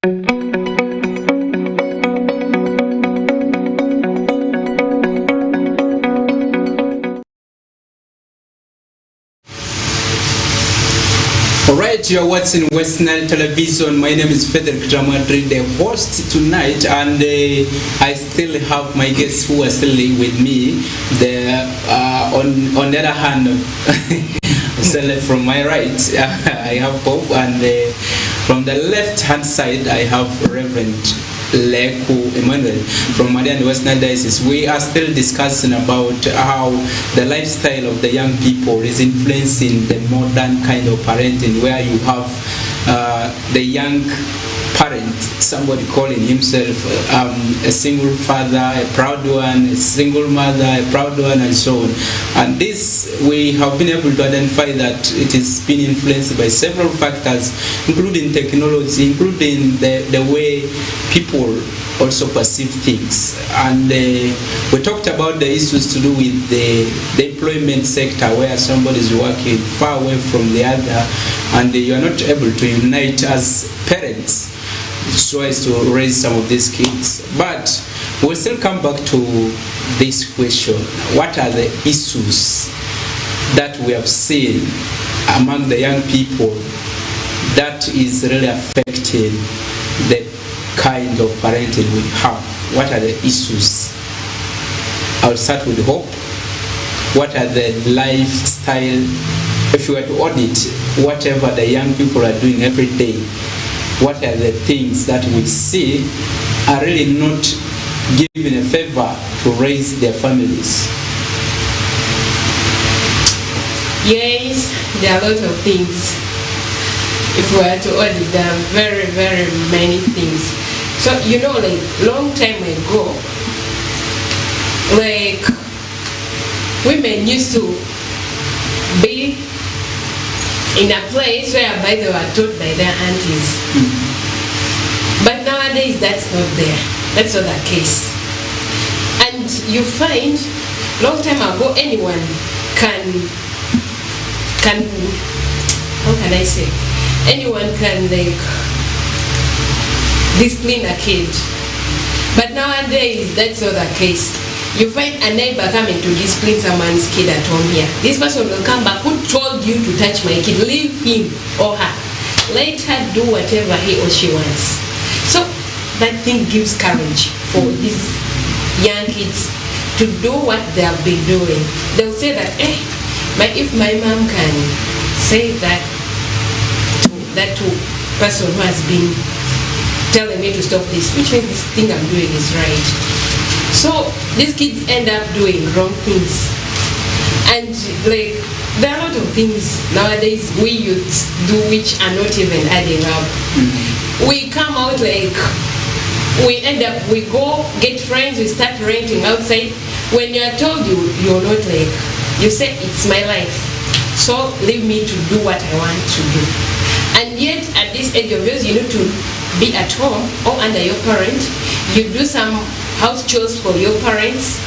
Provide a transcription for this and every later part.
Alright, you are watching Westnile television. My name is Federick, Dramadri, the host tonight, and I still have my guests who are still with me. On the other hand, still from my right, I have Pope, and from the left-hand side, I have Reverend Leku Emmanuel from Marian Westnile Diocese. We are still discussing about how the lifestyle of the young people is influencing the modern kind of parenting, where you have the young parent, somebody calling himself a single father, a proud one, a single mother, a proud one, and so on. And this, we have been able to identify that it is being influenced by several factors, including technology, including the way people also perceive things. And we talked about the issues to do with the employment sector, where somebody is working far away from the other, and you are not able to unite as parents so as to raise some of these kids. But we'll still come back to this question: what are the issues that we have seen among the young people that is really affecting the kind of parenting we have? What are the issues? I'll start with Hope. What are the lifestyle, if you were to audit whatever the young people are doing every day, what are the things that we see are really not giving a favor to raise their families? Yes, there are a lot of things. If we were to audit, there are very, very many things. So, like long time ago, like women used to be in a place whereby they were taught by their aunties. But nowadays that's not there. That's not the case. And you find, long time ago, anyone can how can I say? Anyone can discipline a kid. But nowadays that's not the case. You find a neighbor coming to discipline someone's kid at home here. This person will come back. Who told you to touch my kid? Leave him or her. Let her do whatever he or she wants. So that thing gives courage for these young kids to do what they have been doing. They'll say that, if my mom can say that to person who has been telling me to stop this, which means this thing I'm doing is right. So these kids end up doing wrong things. And there are a lot of things nowadays we youths do which are not even adding up. We come out we go get friends, we start renting outside. When you are told you're not you say it's my life, so leave me to do what I want to do. And yet at this age of yours, you need to be at home or under your parent. You do some house chores for your parents.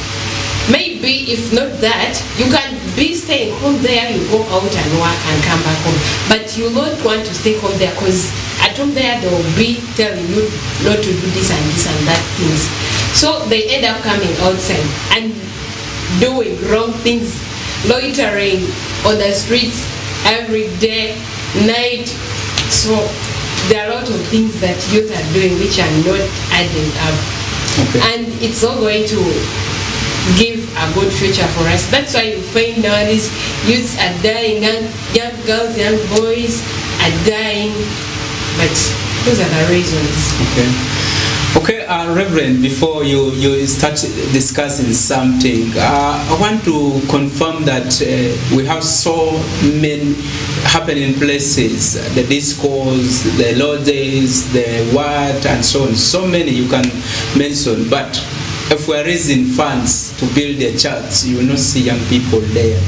Maybe if not that, you can be staying home there, you go out and work and come back home. But you don't want to stay home there, because at home there they will be telling you not to do this and that things. So they end up coming outside and doing wrong things, loitering on the streets every day, night. So there are a lot of things that youth are doing which are not adding up. Okay. And it's not going to give a good future for us. That's why you find nowadays youths are dying, young girls, young boys are dying. But those are the reasons. Okay, Reverend, before you start discussing something, I want to confirm that we have so many happening places, the discos, the lodges, the what, and so on. So many you can mention, but if we are raising funds to build a church, you will not see young people there.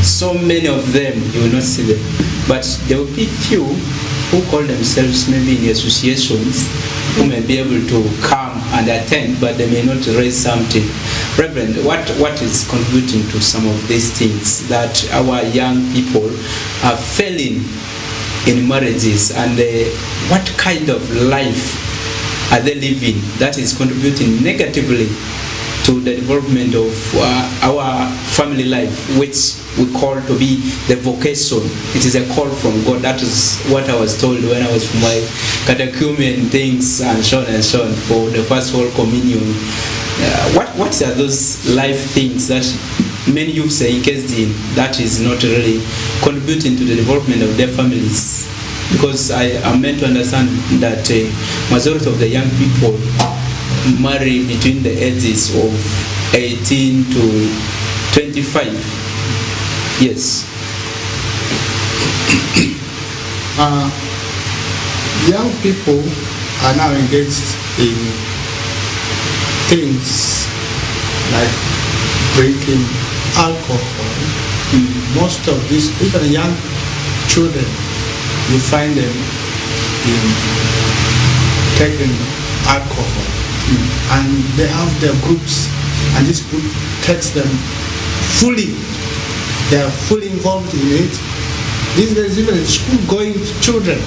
So many of them, you will not see them. But there will be few who call themselves maybe in associations who may be able to come and attend, but they may not raise something. Reverend, what is contributing to some of these things that our young people are failing in marriages, and what kind of life are they living that is contributing negatively to the development of our family life, which we call to be the vocation. It is a call from God. That is what I was told when I was for my catechumen things and so on for the first whole communion. What are those life things that many youths are engaged in that is not really contributing to the development of their families? Because I am meant to understand that majority of the young people marry between the ages of 18 to 25. Yes. Young people are now engaged in things like drinking alcohol. Most of these, even young children, you find them in taking alcohol. And they have their groups, and this group takes them fully. They are fully involved in it. These days, even school-going children,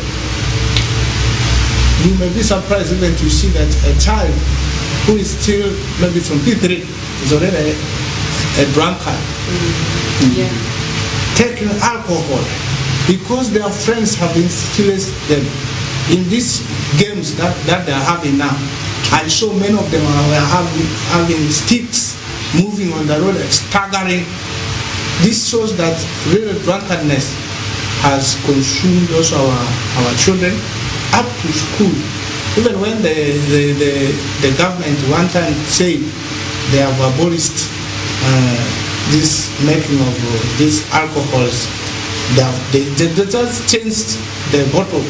you may be surprised even to see that a child who is still maybe from P3 is already a drunkard. Taking alcohol because their friends have influenced them in these games that they are having now. I saw many of them are having sticks, moving on the road, staggering. This shows that real drunkenness has consumed also our children up to school. Even when the government one time said they have abolished this making of these alcohols, they just changed the bottle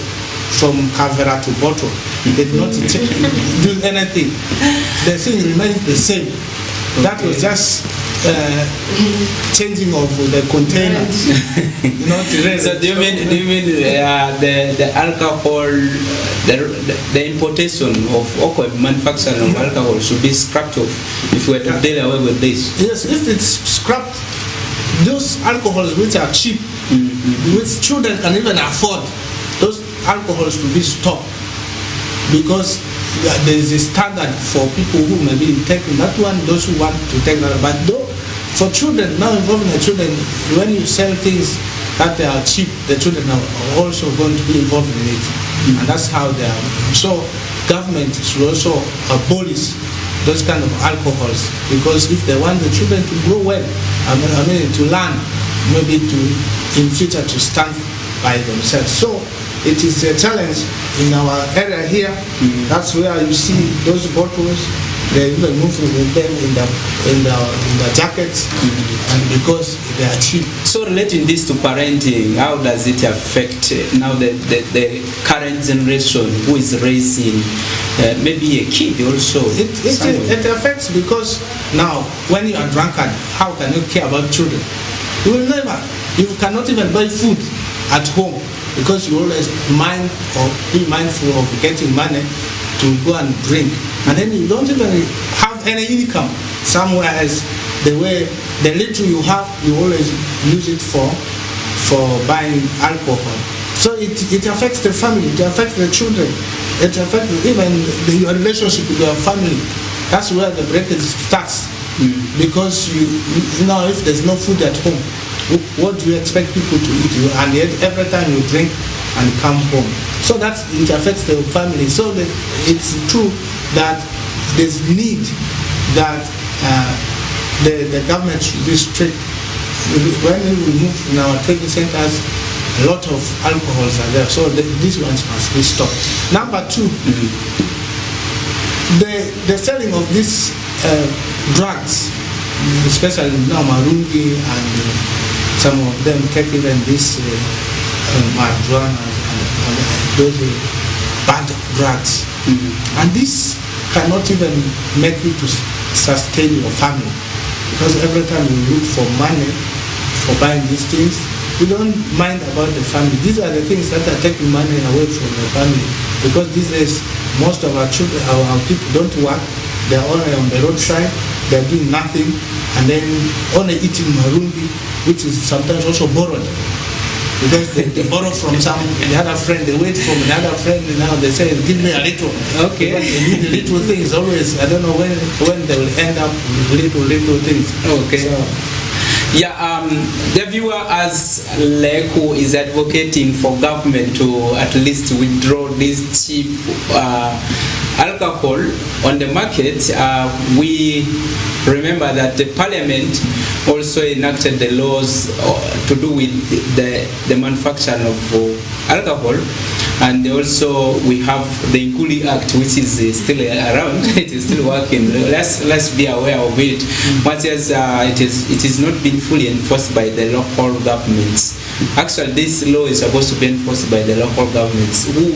from Cavera to bottle. They did not do anything. The thing remains the same. Okay. That was just changing of the container. So do you mean the alcohol, the importation of alcohol, manufacturing of alcohol should be scrapped off if we were to deal away with this? Yes, if it's scrapped, those alcohols which are cheap, which children can even afford, those alcohols to be stopped, because there is a standard for people who may be taking that one, those who want to take that. But though, for children, now involving the children, when you sell things that they are cheap, the children are also going to be involved in it. And that's how they are. So government should also abolish those kind of alcohols, because if they want the children to grow well, to learn, maybe in future to stand by themselves. So it is a challenge in our area here. That's where you see those bottles. They even moving with them in the jackets, and because they are cheap. So relating this to parenting, how does it affect now the current generation who is raising maybe a kid also? It affects, because now when you are drunkard, how can you care about children? You will never. You cannot even buy food at home, because you always be mindful of getting money to go and drink, and then you don't even have any income somewhere else. The little you have, you always use it for buying alcohol. So it affects the family, it affects the children, it affects even your relationship with your family. That's where the breakage starts, because you know, if there's no food at home, what do you expect people to eat? And yet every time you drink and come home, so that it affects the family. So it's true that there's need that the government should be strict. When we move in our training centers, a lot of alcohols are there, so these ones must be stopped. Number two, the selling of these drugs, especially now marungi, and some of them take even this marijuana and those bad drugs. And this cannot even make you to sustain your family, because every time you look for money for buying these things, you don't mind about the family. These are the things that are taking money away from the family, because these days most of our children, our people don't work. They're only on the roadside, they're doing nothing, and then only eating marungi, which is sometimes also borrowed. because they borrow from the other friend, they wait from another friend, and now they say, give me a little. Okay. Because they need the little things always. I don't know when they will end up with little things. Okay. So, yeah, the viewer as Leku is advocating for government to at least withdraw this cheap alcohol on the market. We remember that the parliament also enacted the laws to do with the manufacture of alcohol, and also we have the Nguli Act, which is still around. It is still working. Let's be aware of it. But yes, it is not being fully enforced by the local governments. Actually, this law is supposed to be enforced by the local governments, who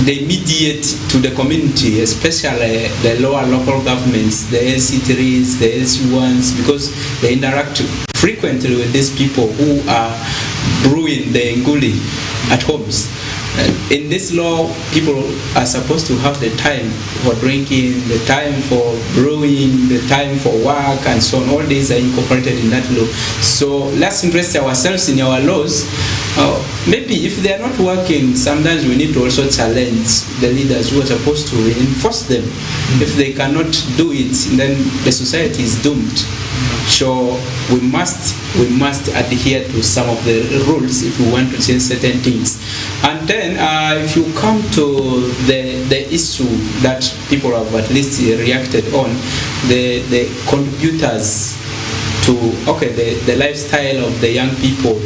they mediate to the community, especially the lower local governments, the LC3s, the LC1s, because they interact frequently with these people who are brewing the Nguli at homes. In this law, people are supposed to have the time for drinking, the time for brewing, the time for work, and so on. All these are incorporated in that law. So let's interest ourselves in our laws. Maybe if they are not working, sometimes we need to also challenge the leaders who are supposed to enforce them. If they cannot do it, then the society is doomed. So we must adhere to some of the rules if we want to change certain things. And then if you come to the issue that people have at least reacted on, the contributors to the lifestyle of the young people,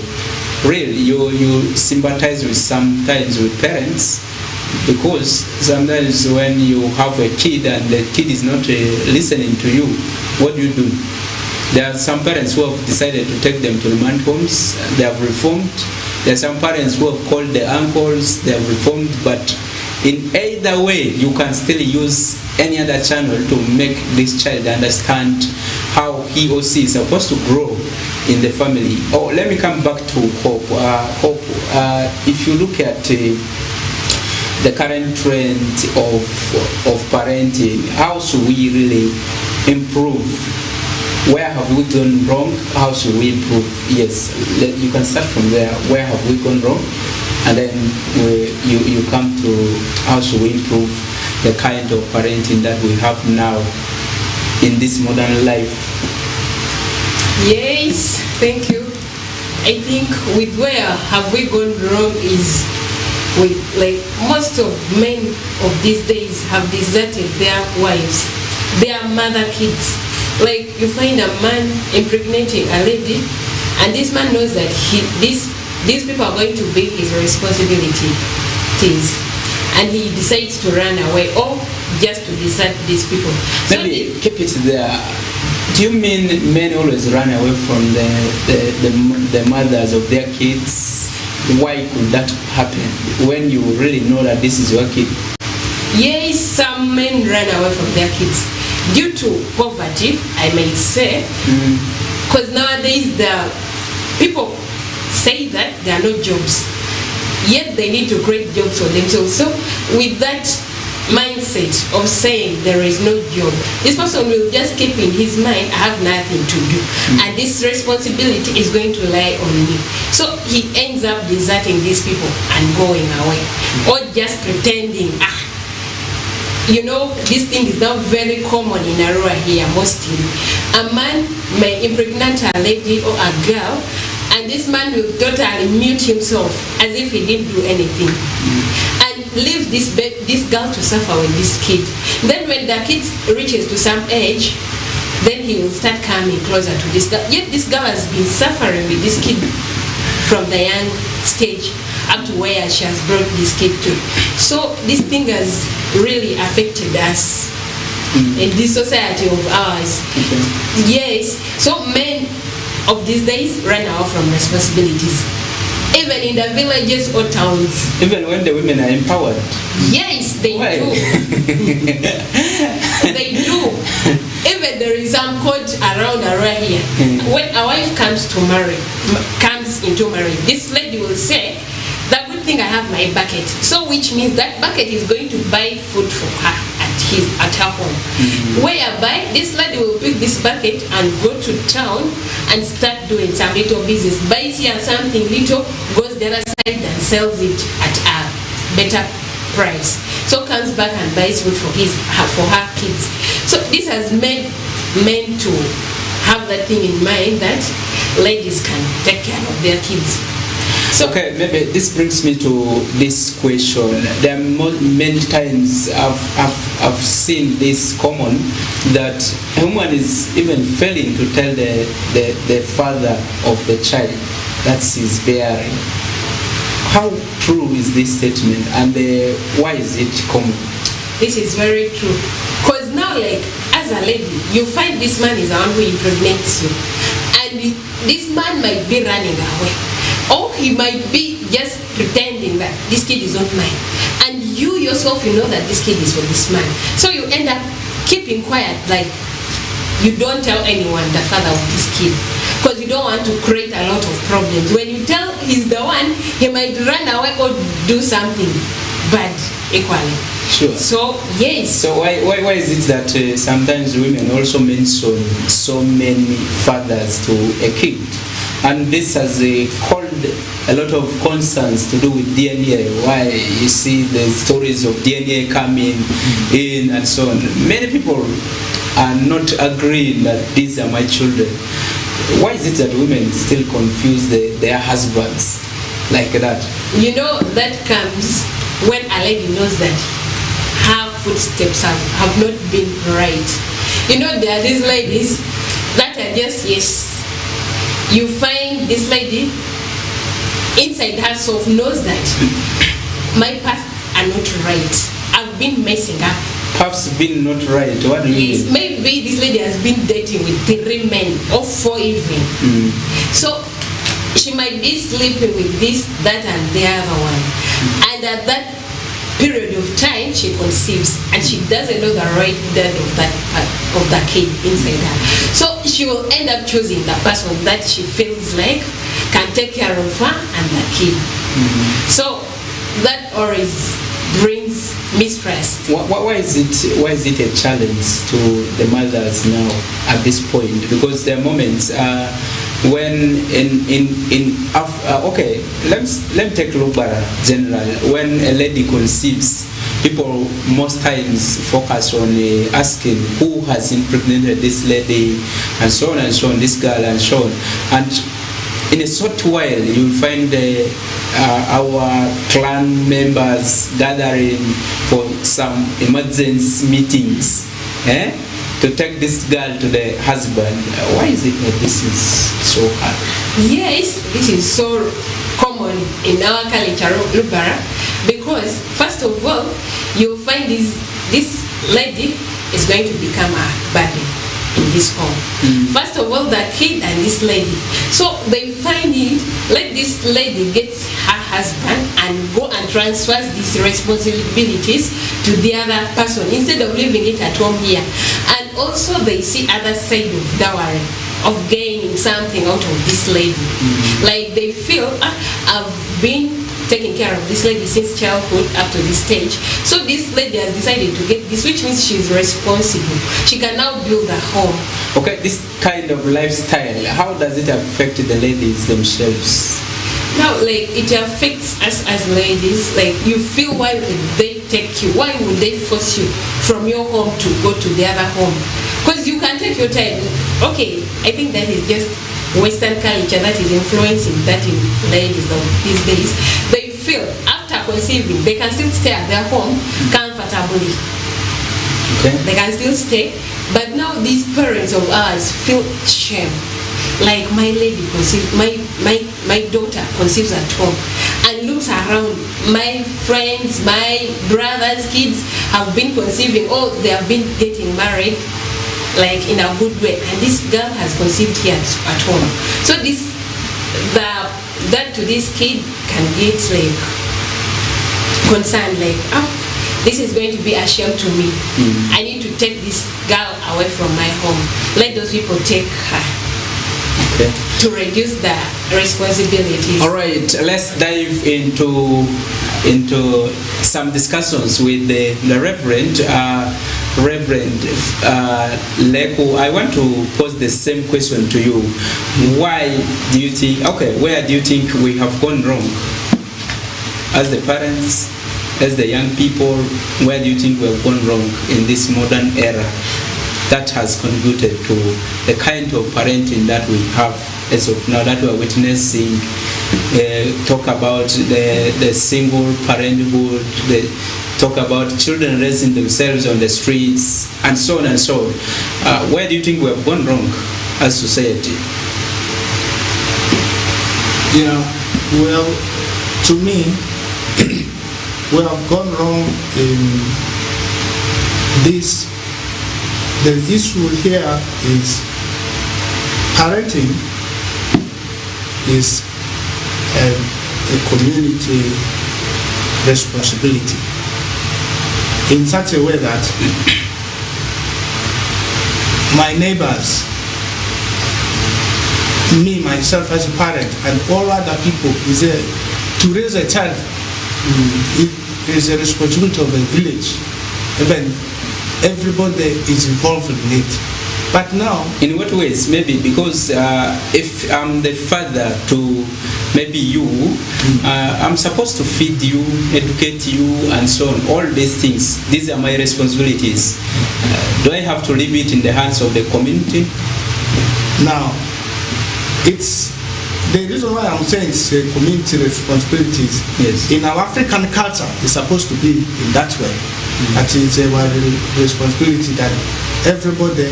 really you sympathize with sometimes with parents, because sometimes when you have a kid and the kid is not listening to you, what do? There are some parents who have decided to take them to remand homes. They have reformed. There are some parents who have called the uncles. They have reformed. But in either way, you can still use any other channel to make this child understand how he or she is supposed to grow in the family. Let me come back to Hope. Hope, if you look at the current trend of parenting, how should we really improve? Where have we gone wrong? How should we improve? Yes, you can start from there. Where have we gone wrong? And then you come to how should we improve the kind of parenting that we have now in this modern life. Yes, thank you. I think with where have we gone wrong is with, like, most of men of these days have deserted their wives, their mother kids. Like, you find a man impregnating a lady, and this man knows that these people are going to be his responsibilities, and he decides to run away or just to desert these people. Let me keep it there. Do you mean men always run away from the mothers of their kids? Why could that happen when you really know that this is your kid? Yes, some men run away from their kids due to poverty, I may say, because nowadays the people say that there are no jobs, yet they need to create jobs for themselves. So with that mindset of saying there is no job, this person will just keep in his mind, I have nothing to do, and this responsibility is going to lie on me. So he ends up deserting these people and going away, or just pretending, this thing is now very common in Arua here, mostly. A man may impregnate a lady or a girl, and this man will totally mute himself as if he didn't do anything, and leave this girl to suffer with this kid. Then when the kid reaches to some age, then he will start coming closer to this girl. Yet this girl has been suffering with this kid from the young stage up to where she has brought this kid to. So this thing has really affected us in this society of ours. Yes, so men of these days run away from responsibilities, even in the villages or towns. Even when the women are empowered? Yes, they do. They do. Even there is some quote around here. When a wife comes into marriage, this lady will say, the good thing I have my bucket. So which means that bucket is going to buy food for her at at her home. Whereby this lady will pick this bucket and go to town and start doing some little business. Buys here something little, goes the other side and sells it at a better price. So comes back and buys food for her kids. So this has made men to have that thing in mind that ladies can take care of their kids. So, okay, maybe this brings me to this question. There are many times I've seen this common that a woman is even failing to tell the father of the child that she's bearing. How true is this statement, and why is it common? This is very true. Because now, like, as a lady, you find this man is the one who impregnates you. And this man might be running away. Or he might be just pretending that this kid is not mine. And you yourself, you know that this kid is for this man. So you end up keeping quiet, like you don't tell anyone the father of this kid. Because you don't want to create a lot of problems. When you tell he's the one, he might run away or do something bad equally. Sure. So, yes. So why is it that sometimes women also mention so many fathers to a kid? And this has caused a lot of concerns to do with DNA. Why you see the stories of DNA coming in and so on. Many people are not agreeing that these are my children. Why is it that women still confuse their husbands like that? You know, that comes when a lady knows that her footsteps have not been right. You know, there are these ladies that are just, yes. You find this lady inside herself knows that my paths are not right. I've been messing up. Paths been not right. What do you mean? Maybe this lady has been dating with 3 men or 4 even. So she might be sleeping with this, that, and the other one. And at that period of time, she conceives, and she doesn't know the right dad of that kid inside her. So she will end up choosing the person that she feels like can take care of her and the kid. So that always brings mistrust. Why is it a challenge to the mothers now at this point? Because there are moments when okay, let me take Lubara general. When a lady conceives, people most times focus on asking who has impregnated this lady and so on, this girl and so on. And in a short while, you'll find our clan members gathering for some emergency meetings to take this girl to the husband. Why is it that this is so hard? Yes, this is so common in our culture, Lubara, because first of all, you'll find this lady is going to become a burden in this home. First of all, the kid and this lady. So they find it, let this lady get her husband and go and transfers these responsibilities to the other person instead of leaving it at home here. And also they see other side of dowry, of gaining something out of this lady. Like they feel, I've been taking care of this lady since childhood up to this stage. So this lady has decided to get this, which means she's responsible. She can now build a home. Okay, this kind of lifestyle, how does it affect the ladies themselves? Now, like, it affects us as ladies. Like, you feel, why would they take you? Why would they force you from your home to go to the other home? Because you can take your time. Okay, I think that is just Western culture that is influencing that in ladies of these days. They feel after conceiving, they can still stay at their home comfortably. Okay. They can still stay, but now these parents of ours feel shame. Like my lady conceives, my daughter conceives at home and looks around. My friends, my brother's kids have been conceiving. Oh, they have been getting married, like in a good way, and this girl has conceived here at home. So that to this kid can get like concerned, like, oh, this is going to be a shame to me. I need to take this girl away from my home. Let those people take her. Okay. To reduce the responsibilities. All right, let's dive into some discussions with the Reverend. Reverend Leko, I want to pose the same question to you. Why do you think, where do you think we have gone wrong? As the parents, as the young people, where do you think we have gone wrong in this modern era that has contributed to the kind of parenting that we have as of now, that we are witnessing? Talk about the single parenthood, talk about children raising themselves on the streets, and so on and so on. Where do you think we have gone wrong as society? Yeah, well, to me, we have gone wrong in this. The issue here is parenting is a community responsibility in such a way that my neighbors, me, myself as a parent, and all other people, to raise a child is a responsibility of a village. Even everybody is involved in it. But now, in what ways? Maybe because if I'm the father to maybe you, I'm supposed to feed you, educate you, and so on. All these things, these are my responsibilities. Do I have to leave it in the hands of the community? Now, it's the reason why I'm saying it's a community responsibilities. Yes. In our African culture, it's supposed to be in that way. That is a responsibility that everybody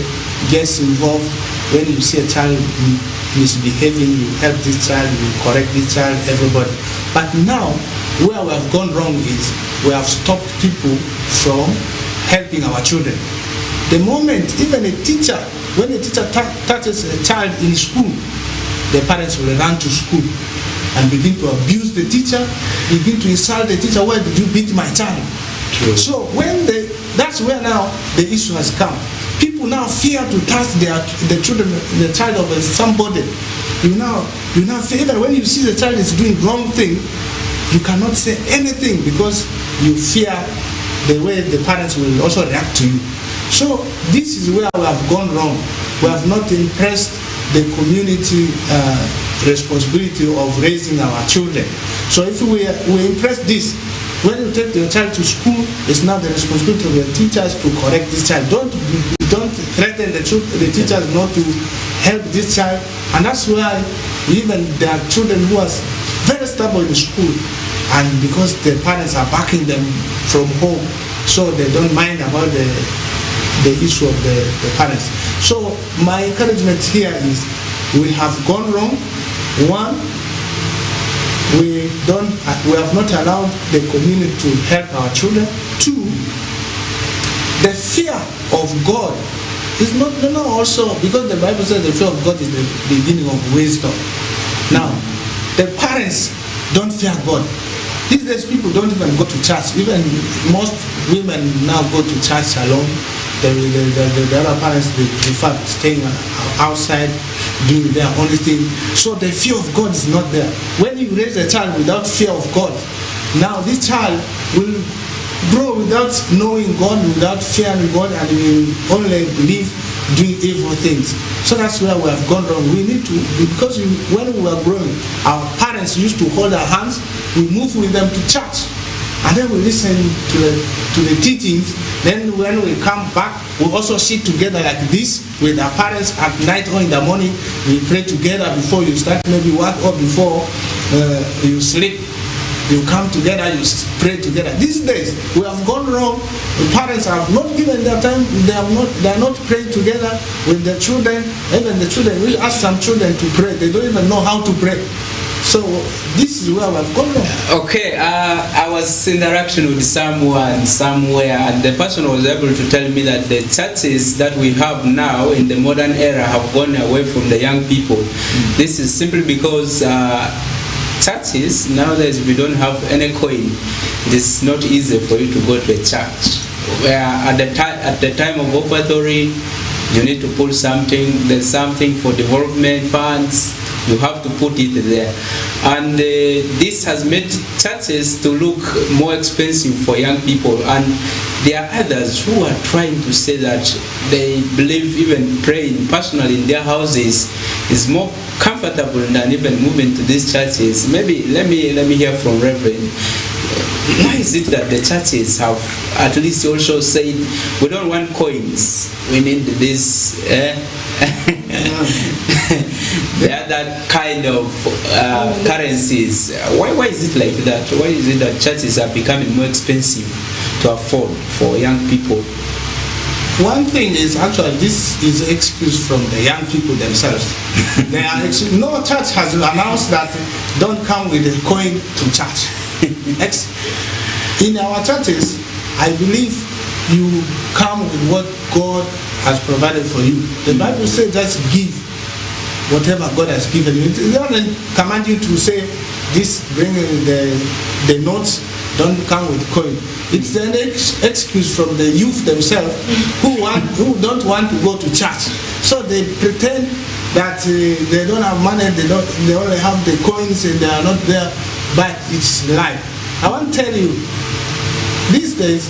gets involved. When you see a child misbehaving, you help this child, you correct this child, everybody. But now, where we have gone wrong is we have stopped people from helping our children. The moment even a teacher, when a teacher touches a child in school, the parents will run to school and begin to abuse the teacher, begin to insult the teacher. Why did you beat my child? True. So that's where now the issue has come. People now fear to touch the children, the child of somebody. You now fear, even when you see the child is doing wrong thing, you cannot say anything because you fear the way the parents will also react to you. So this is where we have gone wrong. We have not impressed the community responsibility of raising our children. So if we impress this, when you take your child to school, it's now the responsibility of the teachers to correct this child. Don't threaten the teachers not to help this child. And that's why even there are children who are very stubborn in school, and because the parents are backing them from home, so they don't mind about the issue of the parents. So my encouragement here is we have gone wrong. One, we have not allowed the community to help our children. Two, the fear of God is not also, because the Bible says the fear of God is the beginning of wisdom. Now, the parents don't fear God. These days people don't even go to church. Even most women now go to church alone. The other parents, they prefer staying outside doing their only thing. So the fear of God is not there. When you raise a child without fear of God, now this child will grow without knowing God, without fearing God, and will only live doing evil things. So that's where we have gone wrong. We need to, because when we were growing, our parents used to hold our hands, we moved with them to church, and then we listen to the teachings. Then when we come back, we also sit together like this with our parents at night or in the morning. We pray together before you start maybe work or before you sleep. You come together, you pray together. These days we have gone wrong. The parents have not given their time. They are not praying together with the children. Even the children, we ask some children to pray. They don't even know how to pray. So this is where we have gone wrong. Okay, I was interaction with someone somewhere, and the person was able to tell me that the churches that we have now in the modern era have gone away from the young people. This is simply because churches nowadays, if you don't have any coin, it is not easy for you to go to a church. Where at the time of offertory, you need to pull something. There's something for development funds. You have to put it there. And this has made churches to look more expensive for young people. And there are others who are trying to say that they believe even praying personally in their houses is more comfortable than even moving to these churches. Maybe let me hear from Reverend. Why is it that the churches have at least also said we don't want coins, we need this the other kind of currencies? Why is it like that? Why is it that churches are becoming more expensive to afford for young people? One thing is actually this is an excuse from the young people themselves. No church has announced that don't come with a coin to church. In our churches, I believe you come with what God has provided for you. The Bible says just give whatever God has given you. It doesn't command you to say this, bring the notes, don't come with coin. It's an excuse from the youth themselves who don't want to go to church. So they pretend that they don't have money, they only have the coins and they are not there, but it's life. I want to tell you, these days,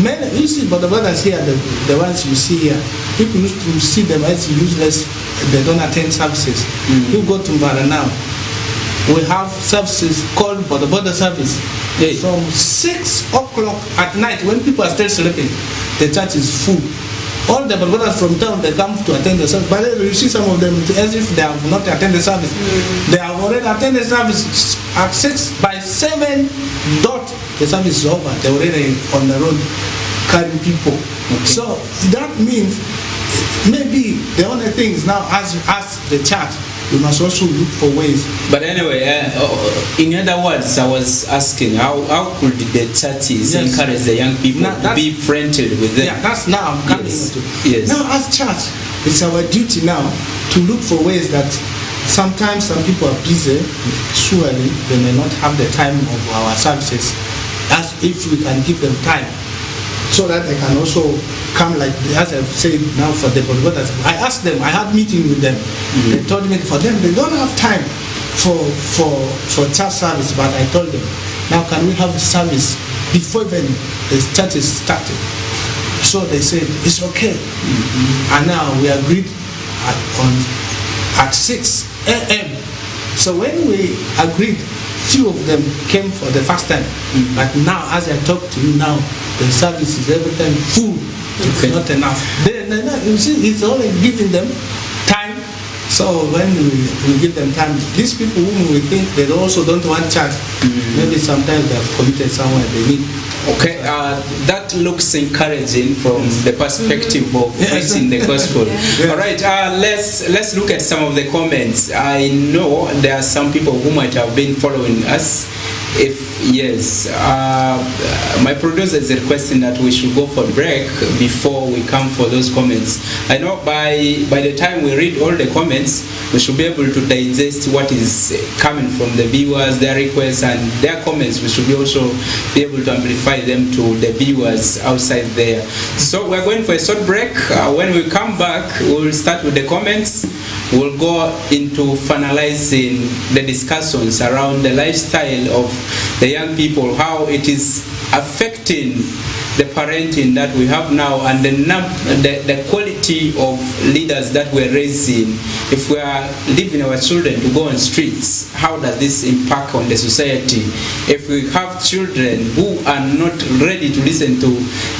many, you see, but the brothers here, the ones you see here, people used to see them as useless, they don't attend services. You go to Mbara now, we have services called border service. From 6 o'clock at night, when people are still sleeping, the church is full. All the brothers from town, they come to attend the service. But then you see some of them as if they have not attended the service. They have already attended the service at 6. By 7 dot, the service is over. They're already on the road carrying people. Okay. So that means maybe the only thing is now as the church, we must also look for ways. But anyway, in other words, I was asking how could the churches encourage the young people to be friendly with them? Yeah, that's now I'm coming to. Yes. Now as church, it's our duty now to look for ways that sometimes some people are busy, surely they may not have the time of our services, as if we can give them time so that they can also come, like as I've said now for the brothers. I asked them, I had meeting with them. They told me for them they don't have time for church service, but I told them, now can we have a service before even the church is started? So they said it's okay. And now we agreed at 6 a.m. So when we agreed, few of them came for the first time. But now as I talk to you now, the service is every time full. It's not enough. You see, it's only giving them time. So when we give them time, these people whom we think they also don't want church, maybe sometimes they have committed somewhere they need. Okay, that looks encouraging from the perspective of preaching the gospel. All right, let's look at some of the comments. I know there are some people who might have been following us. If yes, my producer is requesting that we should go for break before we come for those comments. I know by the time we read all the comments, we should be able to digest what is coming from the viewers, their requests and their comments. We should be also be able to amplify them to the viewers outside there. So we're going for a short break. When we come back, we'll start with the comments. We'll go into finalizing the discussions around the lifestyle of the young people, how it is affecting the parenting that we have now and the quality of leaders that we're raising. If we are leaving our children to go on streets, how does this impact on the society? If we have children who are not ready to listen to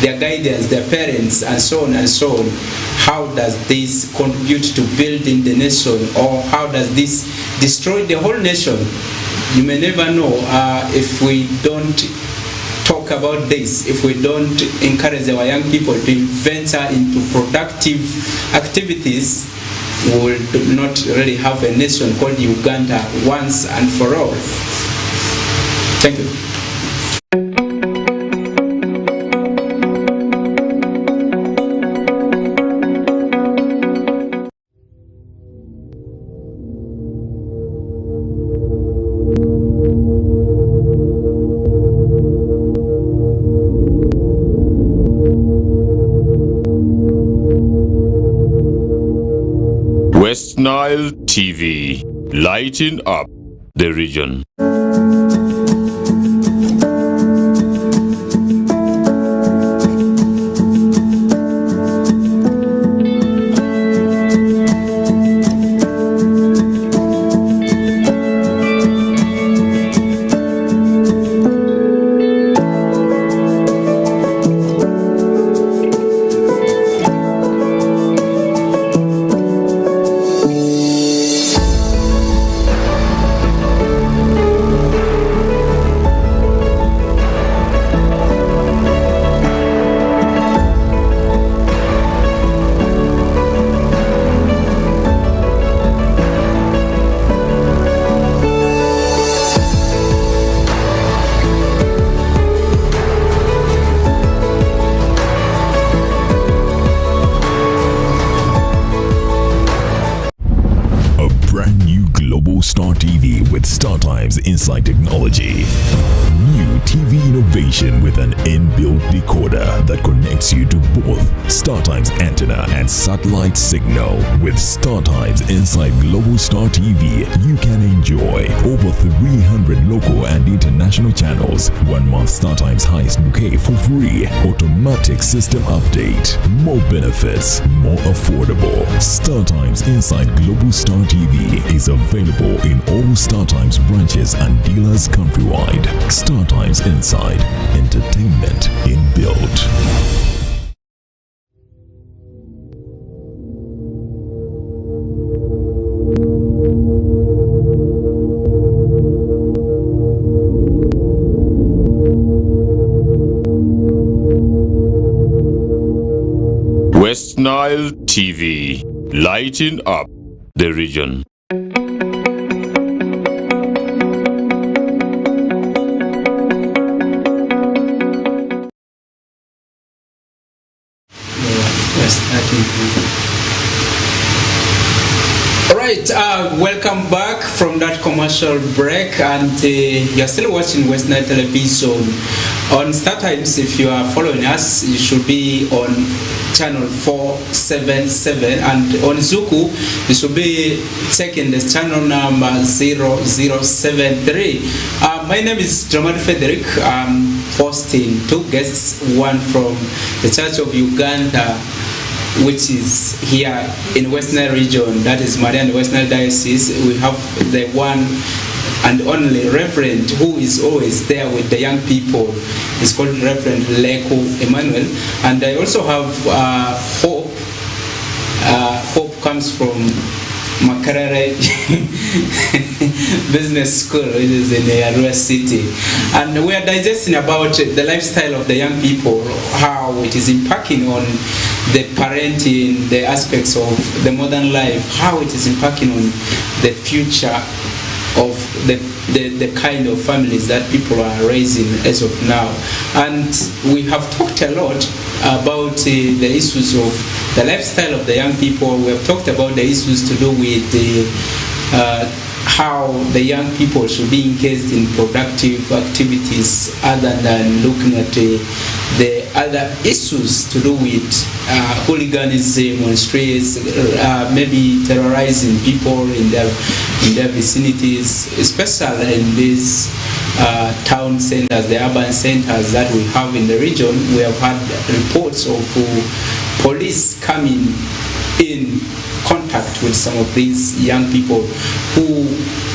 their guidance, their parents, and so on and so on, how does this contribute to building the nation, or how does this destroy the whole nation? You may never know if we don't talk about this, if we don't encourage our young people to venture into productive activities, we will not really have a nation called Uganda once and for all. Thank you. Westnile TV. lighting up the region. Star TV with StarTimes Inside Technology. New TV innovation with an inbuilt decoder that connects you to both StarTimes antenna and satellite signal. With StarTimes Inside Global Star TV, you can enjoy over 300 local and international channels, 1 month StarTimes highest bouquet for free, automatic system update, more benefits, more affordable. StarTimes Inside Global Star TV is available in all StarTimes branches and dealers countrywide. StarTimes Inside, entertainment inbuilt. Westnile TV, lighting up the region. Alright, welcome back from that commercial break, and you're still watching Westnile Television on StarTimes. If you are following us, you should be on channel 477, and on Zuku you should be checking the channel number 0073. My name is Dramadri Federick. I'm hosting two guests, one from the Church of Uganda, which is here in Westnile region, that is Marian Westnile Diocese. We have the one and only Reverend who is always there with the young people. It's called Reverend Leko Emmanuel. And I also have Hope. Hope comes from Makarare Business School, which is in Arua City. And we are digesting about the lifestyle of the young people, how it is impacting on the parenting, the aspects of the modern life, how it is impacting on the future of the kind of families that people are raising as of now. And we have talked a lot about the issues of the lifestyle of the young people. We have talked about the issues to do with how the young people should be engaged in productive activities other than looking at the other issues to do with hooliganism on streets, maybe terrorizing people in their vicinities, especially in these town centers, the urban centers that we have in the region. We have had reports of police coming in contact with some of these young people who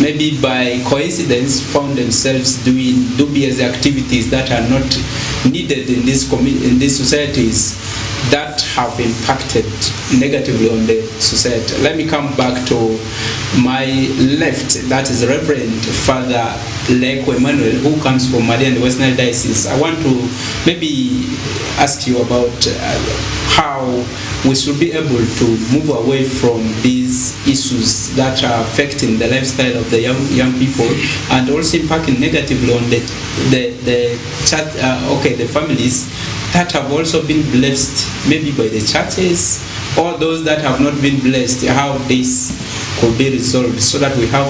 maybe by coincidence found themselves doing dubious activities that are not needed in these societies that have impacted negatively on the society. Let me come back to my left. That is Reverend Father Leko Emmanuel, who comes from Marian Westnile Diocese. I want to maybe ask you about how we should be able to move away from these issues that are affecting the lifestyle of the young people and also impacting negatively on the families that have also been blessed, maybe by the churches, or those that have not been blessed, how this could be resolved, so that we have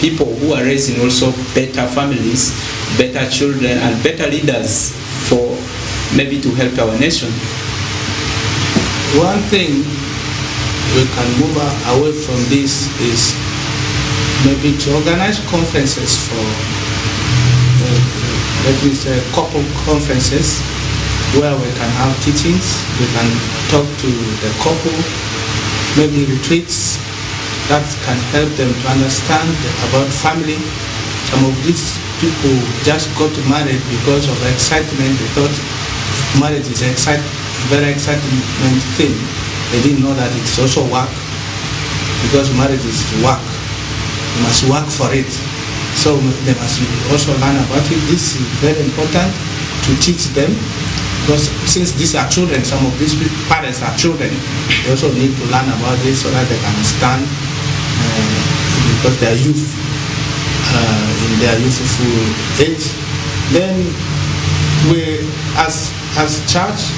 people who are raising also better families, better children, and better leaders for maybe to help our nation. One thing we can move away from this is maybe to organize conferences for, let me say, couple conferences where we can have teachings, we can talk to the couple, maybe retreats that can help them to understand about family. Some of these people just got married because of excitement. They thought marriage is very exciting thing. They didn't know that it's also work, because marriage is work. You must work for it. So they must also learn about it. This is very important to teach them, because since these are children, some of these parents are children, they also need to learn about this so that they can understand, because they are youth, in their youthful age. Then we, as church,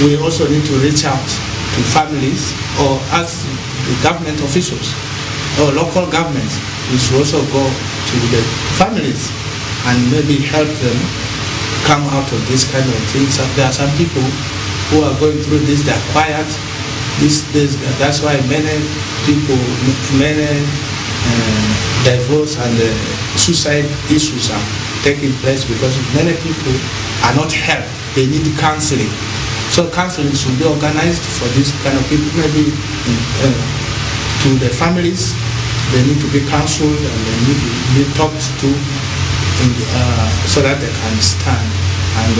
we also need to reach out to families, or as the government officials or local governments, we should also go to the families and maybe help them come out of this kind of things. There are some people who are going through this, they're quiet. That's why many people, divorce and suicide issues are taking place, because many people are not helped. They need counseling. So counseling should be organized for this kind of people, maybe to the families. They need to be counseled and they need to be talked to so that they can stand. And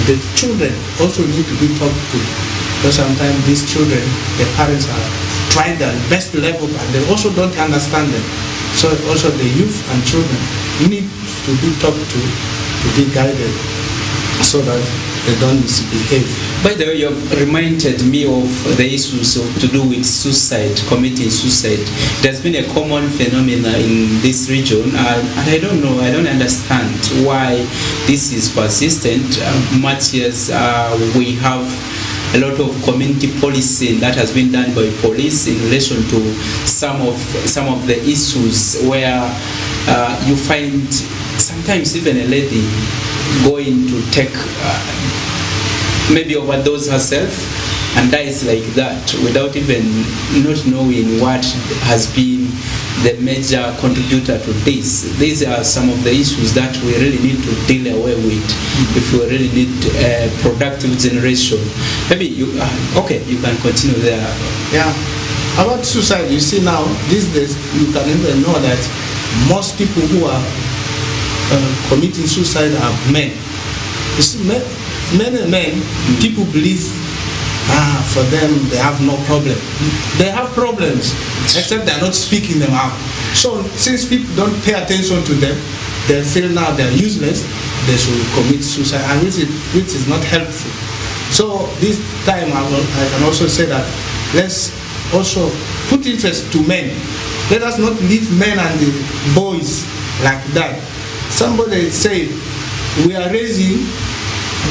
the children also need to be talked to, because sometimes these children, the parents are trying their best level and they also don't understand them. So also the youth and children need to be talked to be guided, so that they don't misbehave. By the way, you have reminded me of the issues to do with suicide, committing suicide. There's been a common phenomenon in this region, and I don't know, I don't understand why this is persistent. Much as we have a lot of community policing that has been done by police in relation to some of the issues where you find sometimes even a lady going to take maybe overdose herself and dies like that without even not knowing what has been the major contributor to this. These are some of the issues that we really need to deal away with if we really need a productive generation. Maybe you can continue there. Yeah, about suicide, you see now these days you can even know that most people who are committing suicide are men. You see, many men, people believe for them they have no problem. They have problems, except they're not speaking them out. So since people don't pay attention to them, they feel now they're useless, they should commit suicide, and which is not helpful. So this time I can also say that let's also put interest to men. Let us not leave men and the boys like that. Somebody said we are raising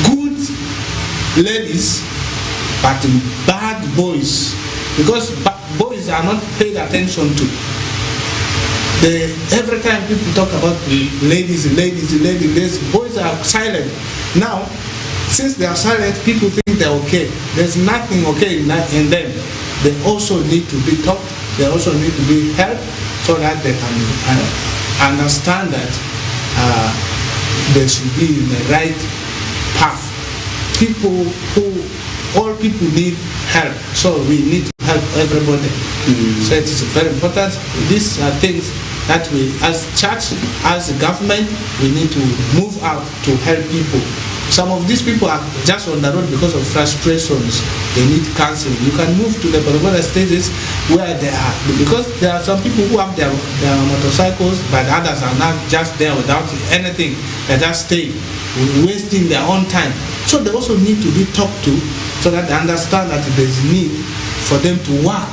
good ladies but bad boys, because boys are not paid attention to. Every time people talk about ladies, boys are silent. Now, since they are silent, people think they're okay. There's nothing okay in them. They also need to be taught, they also need to be helped, so that they can understand that they should be in the right path. All people need help, so we need to help everybody. So it is very important. These are things that we, as church, as government, we need to move out to help people. Some of these people are just on the road because of frustrations. They need counseling. You can move to the particular stages where they are, because there are some people who have their motorcycles, but others are not just there without anything. They just stay, wasting their own time. So they also need to be talked to, so that they understand that there's need for them to work.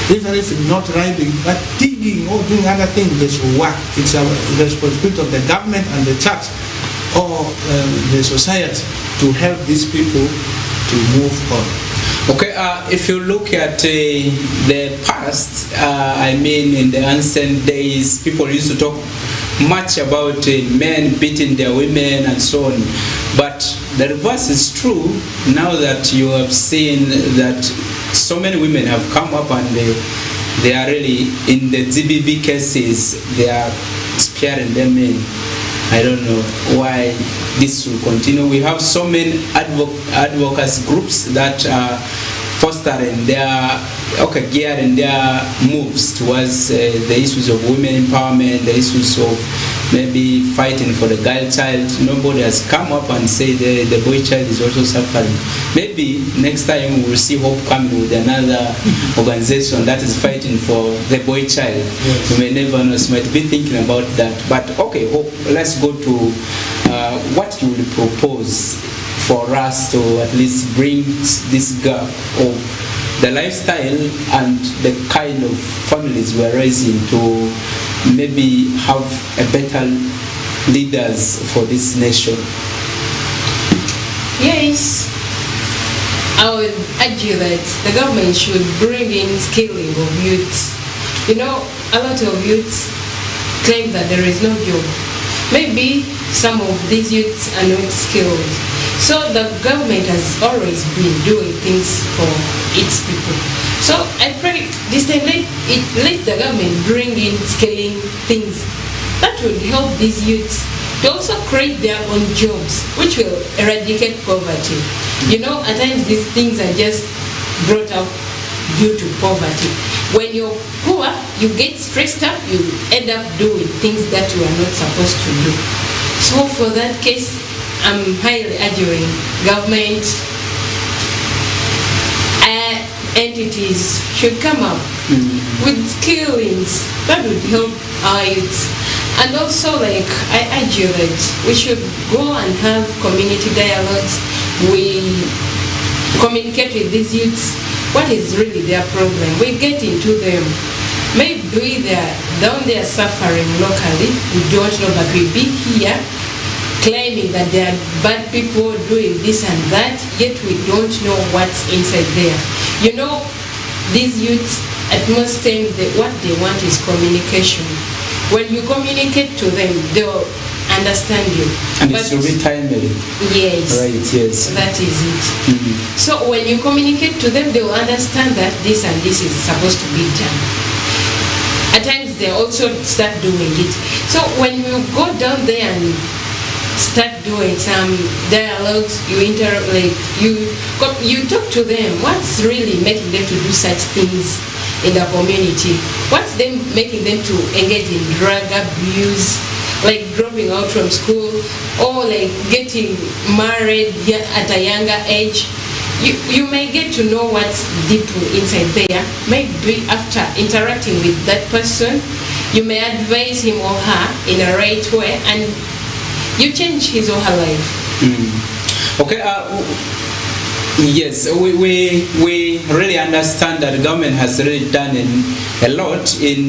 Even if not riding, but digging or doing other things, they should work. It's a responsibility of the government and the church or the society to help these people to move on. Okay, if you look at the past, in the ancient days, people used to talk much about men beating their women and so on. But the reverse is true now that you have seen that so many women have come up and they are really, in the GBV cases, they are sparing them in. I don't know why this will continue. We have so many advocacy groups that are fostering their gearing their moves towards the issues of women empowerment, the issues of maybe fighting for the girl child. Nobody has come up and say the boy child is also suffering. Maybe next time we will see Hope coming with another organization that is fighting for the boy child. Yes. You may never know. You might be thinking about that. But okay, Hope, let's go to what you will propose for us to at least bring this gap of the lifestyle and the kind of families we're raising to maybe have a better leaders for this nation. Yes, I would argue that the government should bring in skilling of youths. You know, a lot of youths claim that there is no job. Maybe some of these youths are not skilled. So the government has always been doing things for its people. So I pray this time let the government bring in scaling things that will help these youths to also create their own jobs, which will eradicate poverty. You know, at times these things are just brought up due to poverty. When you're poor, you get stressed up, you end up doing things that you are not supposed to do. So for that case, I'm highly arguing government entities should come up with skillings that would help our youths. And also, like, I argue that we should go and have community dialogues. We communicate with these youths. What is really their problem? We get into them. Maybe they're down there suffering locally. We don't know, but we be here claiming that there are bad people doing this and that, yet we don't know what's inside there. You know, these youths, at most times, what they want is communication. When you communicate to them, they'll understand you. And it's really timely. Yes. Right, yes. That is it. Mm-hmm. So when you communicate to them, they will understand that this and this is supposed to be done. At times, they also start doing it. So when you go down there and start doing some dialogues, you talk to them. What's really making them to do such things in the community? What's them making them to engage in drug abuse, like dropping out from school, or like getting married at a younger age? You may get to know what's deep inside there. Maybe after interacting with that person, you may advise him or her in a right way, and you change his or her life. Okay. Yes, we really understand that the government has really done a lot in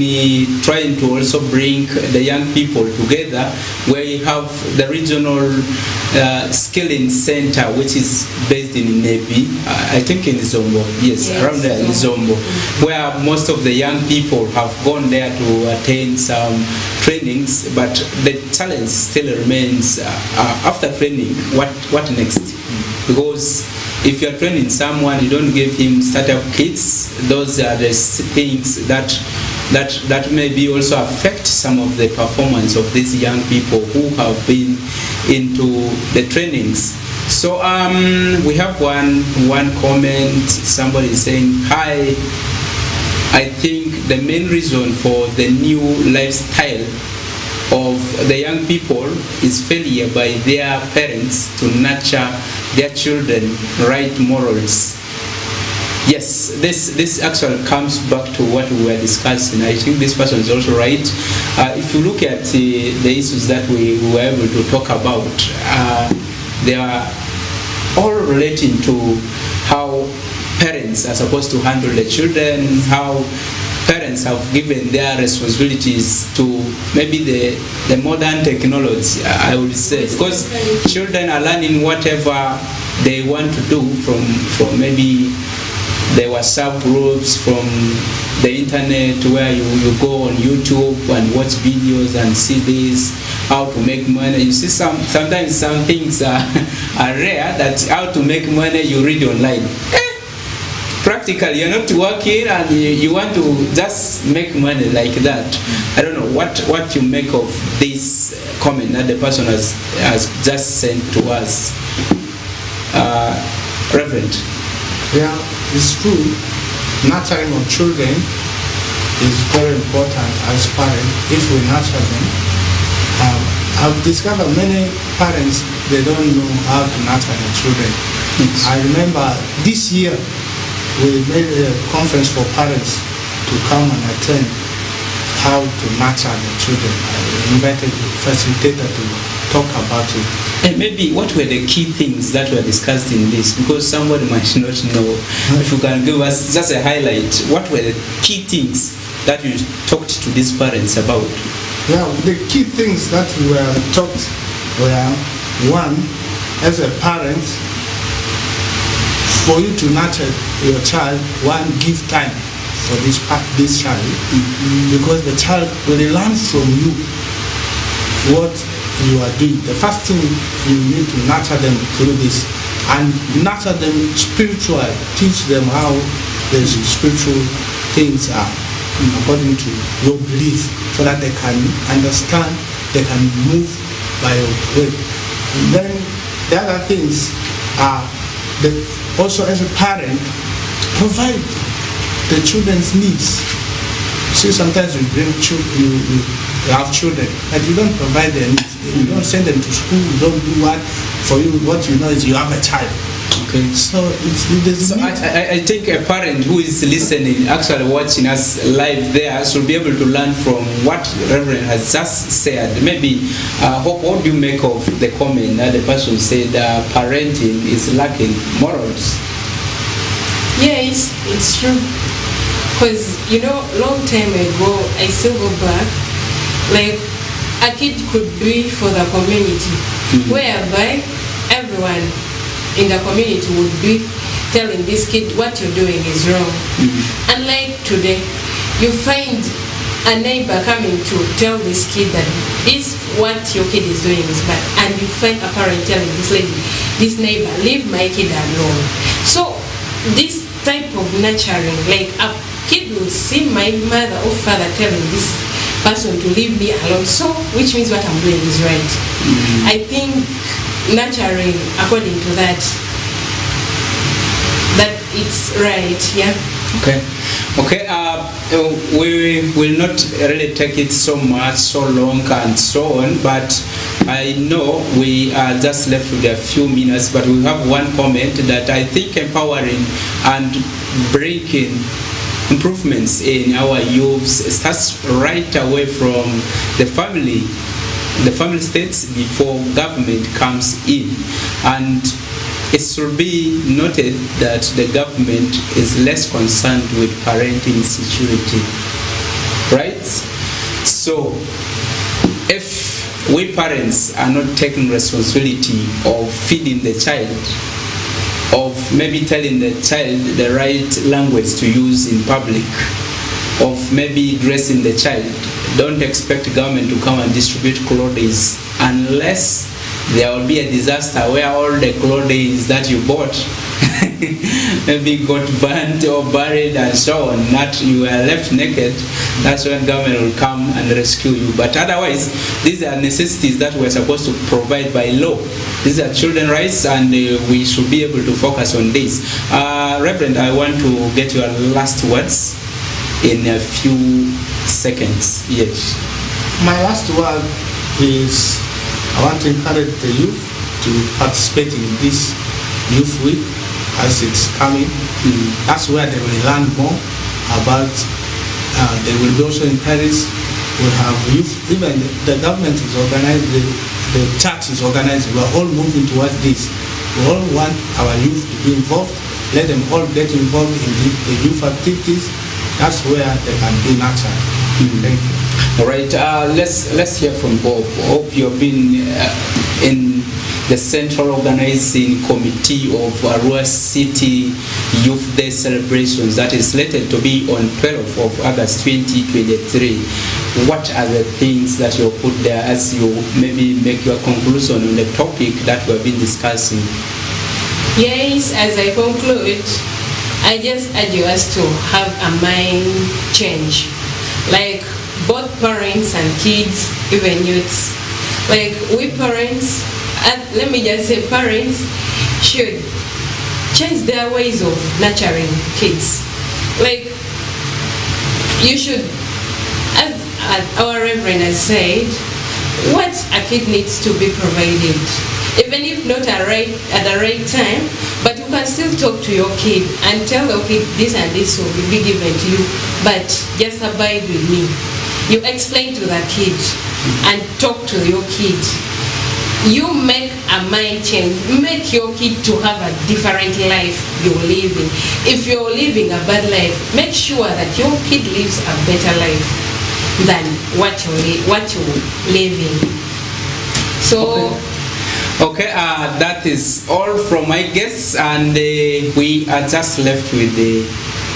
trying to also bring the young people together, where you have the regional skilling center, which is based in Nebi, I think in Zombo, yes, around there in Zombo, where most of the young people have gone there to attain some trainings, but the challenge still remains after training, what next? Because if you're training someone, you don't give him startup kits. Those are the things that maybe also affect some of the performance of these young people who have been into the trainings. So we have one comment. Somebody is saying, hi, I think the main reason for the new lifestyle of the young people is failure by their parents to nurture their children right morals. Yes, this actually comes back to what we were discussing. I think this person is also right. If you look at the issues that we were able to talk about, they are all relating to how parents are supposed to handle the children, how parents have given their responsibilities to maybe the modern technology, I would say, because children are learning whatever they want to do from maybe the WhatsApp groups, from the internet, where you go on YouTube and watch videos and see this, how to make money. You see sometimes some things are rare, that how to make money you read online. practically you're not working and you want to just make money like that. I don't know what you make of this comment that the person has just sent to us. Reverend. Yeah, it's true. Nurturing of children is very important as parents if we nurture them. I've discovered many parents, they don't know how to nurture their children. Yes. I remember this year we made a conference for parents to come and attend how to nurture the children. I invited the facilitator to talk about it. And maybe what were the key things that were discussed in this? Because somebody might not know. If you can give us just a highlight, what were the key things that you talked to these parents about? Yeah, the key things that we were taught were, one, as a parent, for you to nurture your child, one, give time for this child, because the child will learn from you what you are doing. The first thing, you need to nurture them through this, and nurture them spiritually, teach them how the spiritual things are according to your belief, so that they can understand, they can move by your way. And then the other things are also as a parent, provide the children's needs. See, sometimes you bring you have children, but you don't provide their needs. You don't send them to school, you don't do what for you. What you know is you have a child. Okay. So I think a parent who is listening, actually watching us live there, should be able to learn from what Reverend has just said. Maybe, what do you make of the comment that the person said parenting is lacking morals? Yes, it's true. Because, long time ago, I still go back, like, a kid could do it for the community, whereby everyone in the community would be telling this kid what you're doing is wrong. Unlike today, you find a neighbor coming to tell this kid that what your kid is doing is bad, and you find a parent telling this neighbor, leave my kid alone. So this type of nurturing, like a kid will see my mother or father telling this person to leave me alone, so which means what I'm doing is right. I think nurturing according to that it's right. Yeah. Okay. We will not really take it so long and so on, but I know we are just left with a few minutes, but we have one comment that I think empowering and bringing improvements in our youths starts right away from the family states before government comes in. And it should be noted that the government is less concerned with parenting security, right? So if we parents are not taking responsibility of feeding the child, of maybe telling the child the right language to use in public, of maybe dressing the child, don't expect government to come and distribute clothes unless there will be a disaster where all the clothes that you bought maybe got burnt or buried and so on, that you are left naked. That's when government will come and rescue you. But otherwise, these are necessities that we're supposed to provide by law. These are children's rights, and we should be able to focus on this. Reverend, I want to get your last words in a few seconds. Yes. My last word is, I want to encourage the youth to participate in this youth week as it's coming. That's where they will learn more about, they will be also encouraged. We have youth, even the government is organized, the church is organized, we are all moving towards this. We all want our youth to be involved. Let them all get involved in the youth activities. That's where they can be nurtured. Thank you. All right, let's hear from Bob. Hope you've been in the Central Organizing Committee of Arua City Youth Day celebrations that is slated to be on 12th of August 2023. What are the things that you put there as you maybe make your conclusion on the topic that we have been discussing? Yes, as I conclude, I just urge us to have a mind change. Like both parents and kids, even youths. Like we parents, let me just say parents should change their ways of nurturing kids. Like you should, as our Reverend has said, what a kid needs to be provided. Even if not at the right time, but you can still talk to your kid and tell your kid this and this will be given to you, but just abide with me. You explain to the kid and talk to your kid. You make a mind change. Make your kid to have a different life you're living. If you're living a bad life, make sure that your kid lives a better life than what you're living. So. Okay, that is all from my guests, and we are just left with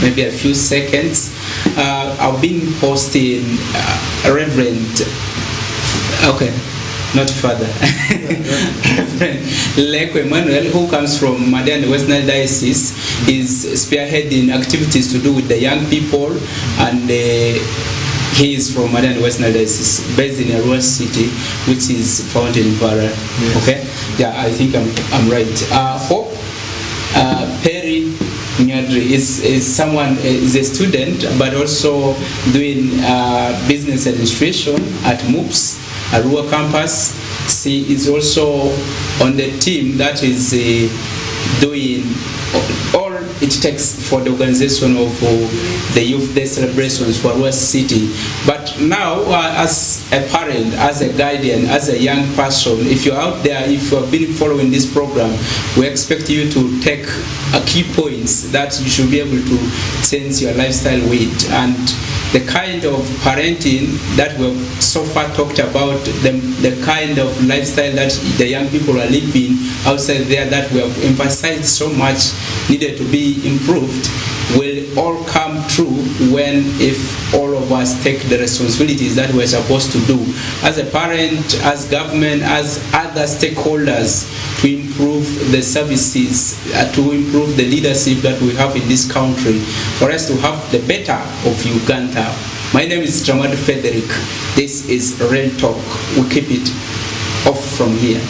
maybe a few seconds. I've been posting Reverend, okay, not father, Reverend Leko Emmanuel, who comes from Madian Westnile Diocese, is spearheading activities to do with the young people, and he is from Madian Westnile Diocese, based in Arua City, which is found in Vara. Yes. Okay, yeah, I think I'm right. Hope Perry Nyadri is someone, is a student, but also doing business administration at MOOPS Arua campus. She is also on the team that is doing all it takes for the organization of the Youth Day celebrations for West City. But now, as a parent, as a guardian, as a young person, if you're out there, if you have been following this program, we expect you to take key points that you should be able to change your lifestyle with. And the kind of parenting that we've so far talked about, the kind of lifestyle that the young people are living outside there that we have emphasized so much needed to be improved, will all come true if all of us take the responsibilities that we're supposed to do as a parent, as government, as other stakeholders, to improve the services, to improve the leadership that we have in this country, for us to have the better of Uganda. My name is Dramadri Federick. This is Real Talk. We keep it off from here.